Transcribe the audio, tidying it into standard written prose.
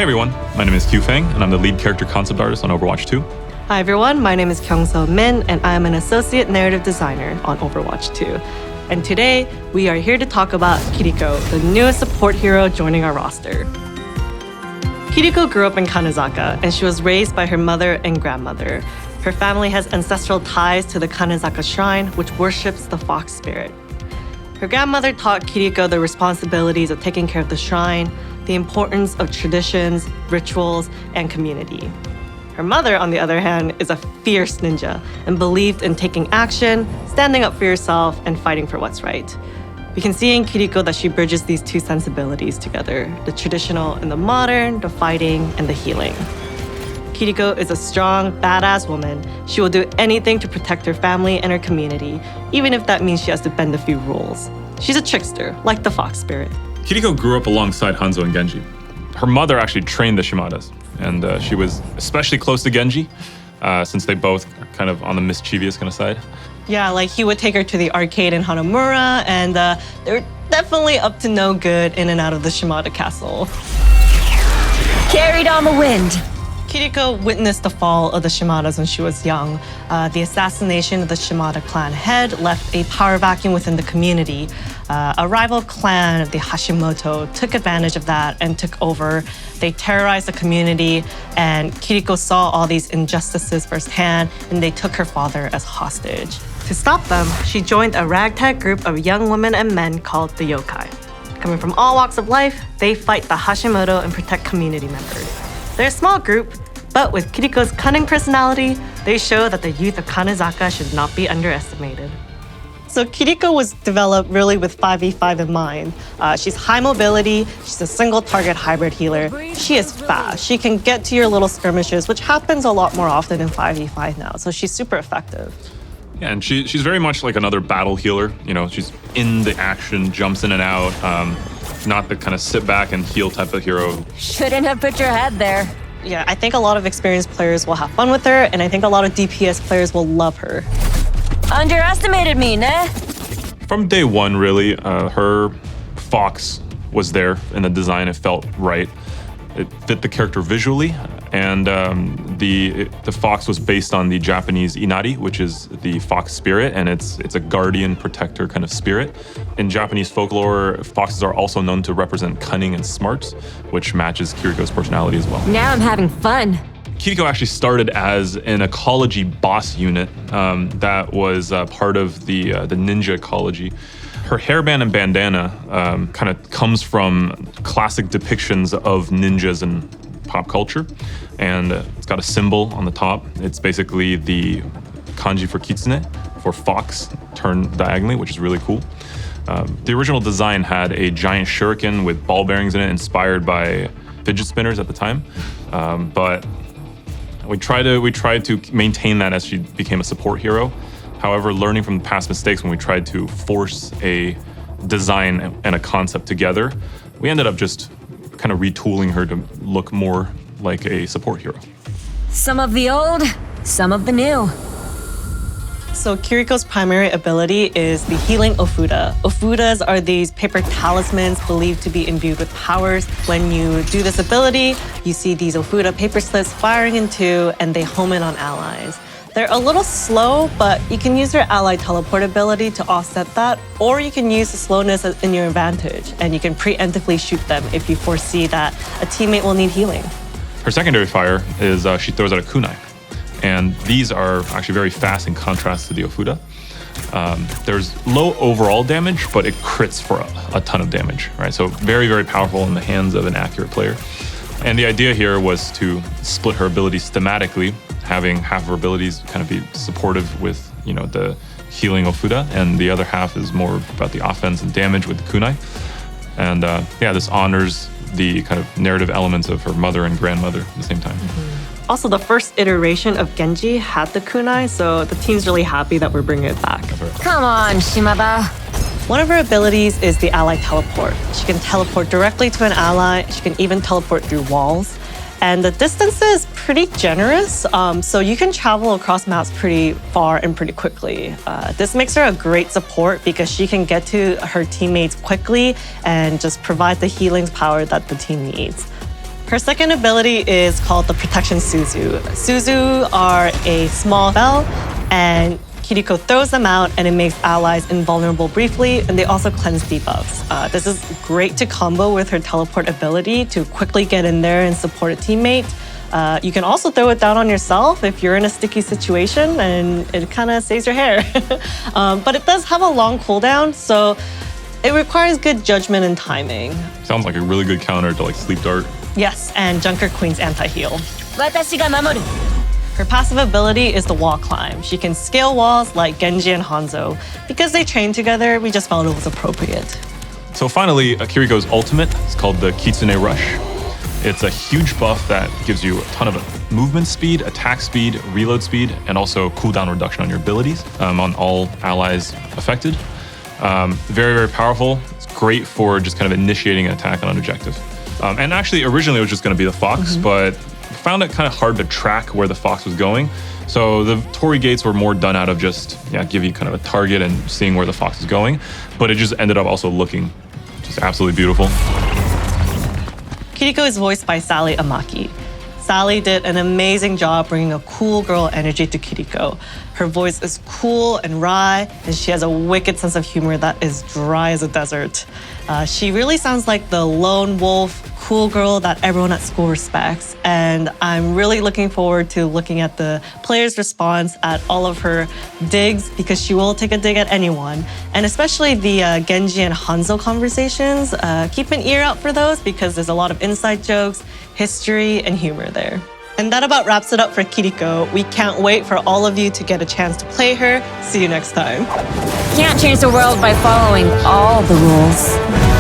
Hey everyone, my name is Qiu Fang, and I'm the lead character concept artist on Overwatch 2. Hi everyone, my name is Kyungseo Min, and I'm an associate narrative designer on Overwatch 2. And today, we are here to talk about Kiriko, the newest support hero joining our roster. Kiriko grew up in Kanezaka, and she was raised by her mother and grandmother. Her family has ancestral ties to the Kanezaka shrine, which worships the fox spirit. Her grandmother taught Kiriko the responsibilities of taking care of the shrine, the importance of traditions, rituals, and community. Her mother, on the other hand, is a fierce ninja and believed in taking action, standing up for yourself, and fighting for what's right. We can see in Kiriko that she bridges these two sensibilities together, the traditional and the modern, the fighting and the healing. Kiriko is a strong, badass woman. She will do anything to protect her family and her community, even if that means she has to bend a few rules. She's a trickster, like the fox spirit. Kiriko grew up alongside Hanzo and Genji. Her mother actually trained the Shimadas, and she was especially close to Genji, since they both are kind of on the mischievous kind of side. Yeah, like he would take her to the arcade in Hanamura, and they're definitely up to no good in and out of the Shimada castle. Carried on the wind. Kiriko witnessed the fall of the Shimadas when she was young. The assassination of the Shimada clan head left a power vacuum within the community. A rival clan, the Hashimoto, took advantage of that and took over. They terrorized the community, and Kiriko saw all these injustices firsthand, and they took her father as hostage. To stop them, she joined a ragtag group of young women and men called the Yokai. Coming from all walks of life, they fight the Hashimoto and protect community members. They're a small group, but with Kiriko's cunning personality, they show that the youth of Kanezaka should not be underestimated. So Kiriko was developed really with 5v5 in mind. She's high mobility, she's a single target hybrid healer. She is fast, she can get to your little skirmishes, which happens a lot more often in 5v5 now, so she's super effective. Yeah, and she's very much like another battle healer. You know, she's in the action, jumps in and out, not the kind of sit back and heal type of hero. Shouldn't have put your head there. Yeah, I think a lot of experienced players will have fun with her, and I think a lot of DPS players will love her. Underestimated me, nah? From day one, really, her fox was there in the design. It felt right. It fit the character visually, and the fox was based on the Japanese inari, which is the fox spirit, and it's a guardian protector kind of spirit. In Japanese folklore, foxes are also known to represent cunning and smarts, which matches Kiriko's personality as well. Now I'm having fun. Kiriko actually started as an ecology boss unit that was part of the ninja ecology. Her hairband and bandana kind of comes from classic depictions of ninjas in pop culture, and it's got a symbol on the top. It's basically the kanji for kitsune, for fox, turned diagonally, which is really cool. The original design had a giant shuriken with ball bearings in it, inspired by fidget spinners at the time, but we tried to maintain that as she became a support hero. However, learning from past mistakes when we tried to force a design and a concept together, we ended up just kind of retooling her to look more like a support hero. Some of the old, some of the new. So Kiriko's primary ability is the healing Ofuda. Ofudas are these paper talismans believed to be imbued with powers. When you do this ability, you see these Ofuda paper slips firing in two, and they home in on allies. They're a little slow, but you can use your ally teleport ability to offset that, or you can use the slowness in your advantage, and you can preemptively shoot them if you foresee that a teammate will need healing. Her secondary fire is she throws out a kunai, and these are actually very fast in contrast to the Ofuda. There's low overall damage, but it crits for a ton of damage, right? So very, very powerful in the hands of an accurate player. And the idea here was to split her abilities thematically, having half of her abilities kind of be supportive with, you know, the healing Ofuda, and the other half is more about the offense and damage with the kunai. And yeah, this honors the kind of narrative elements of her mother and grandmother at the same time. Also, the first iteration of Genji had the kunai, so the team's really happy that we're bringing it back. Come on, Shimada. One of her abilities is the ally teleport. She can teleport directly to an ally. She can even teleport through walls. And the distance is pretty generous, so you can travel across maps pretty far and pretty quickly. This makes her a great support because she can get to her teammates quickly and just provide the healing power that the team needs. Her second ability is called the Protection Suzu. Suzu are a small spell, and Kiriko throws them out and it makes allies invulnerable briefly, and they also cleanse debuffs. This is great to combo with her teleport ability to quickly get in there and support a teammate. You can also throw it down on yourself if you're in a sticky situation, and it kind of saves your hair. But it does have a long cooldown, so it requires good judgment and timing. Sounds like a really good counter to like Sleep Dart. Yes, and Junker Queen's anti-heal. 私が守る Her passive ability is the wall climb. She can scale walls like Genji and Hanzo. Because they train together, we just felt it was appropriate. So finally, Kiriko's ultimate is called the Kitsune Rush. It's a huge buff that gives you a ton of movement speed, attack speed, reload speed, and also cooldown reduction on your abilities on all allies affected. Very, very powerful. It's great for just kind of initiating an attack on an objective. And actually, originally it was just going to be the Fox, but found it kind of hard to track where the Fox was going. So the Torii gates were more done out of just give you kind of a target and seeing where the Fox is going. But it just ended up also looking just absolutely beautiful. Kiriko is voiced by Sally Amaki. Sally did an amazing job bringing a cool girl energy to Kiriko. Her voice is cool and wry, and she has a wicked sense of humor that is dry as a desert. She really sounds like the lone wolf, cool girl that everyone at school respects. And I'm really looking forward to looking at the players' response at all of her digs, because she will take a dig at anyone. And especially the Genji and Hanzo conversations. Keep an ear out for those, because there's a lot of inside jokes, history, and humor there. And that about wraps it up for Kiriko. We can't wait for all of you to get a chance to play her. See you next time. Can't change the world by following all the rules.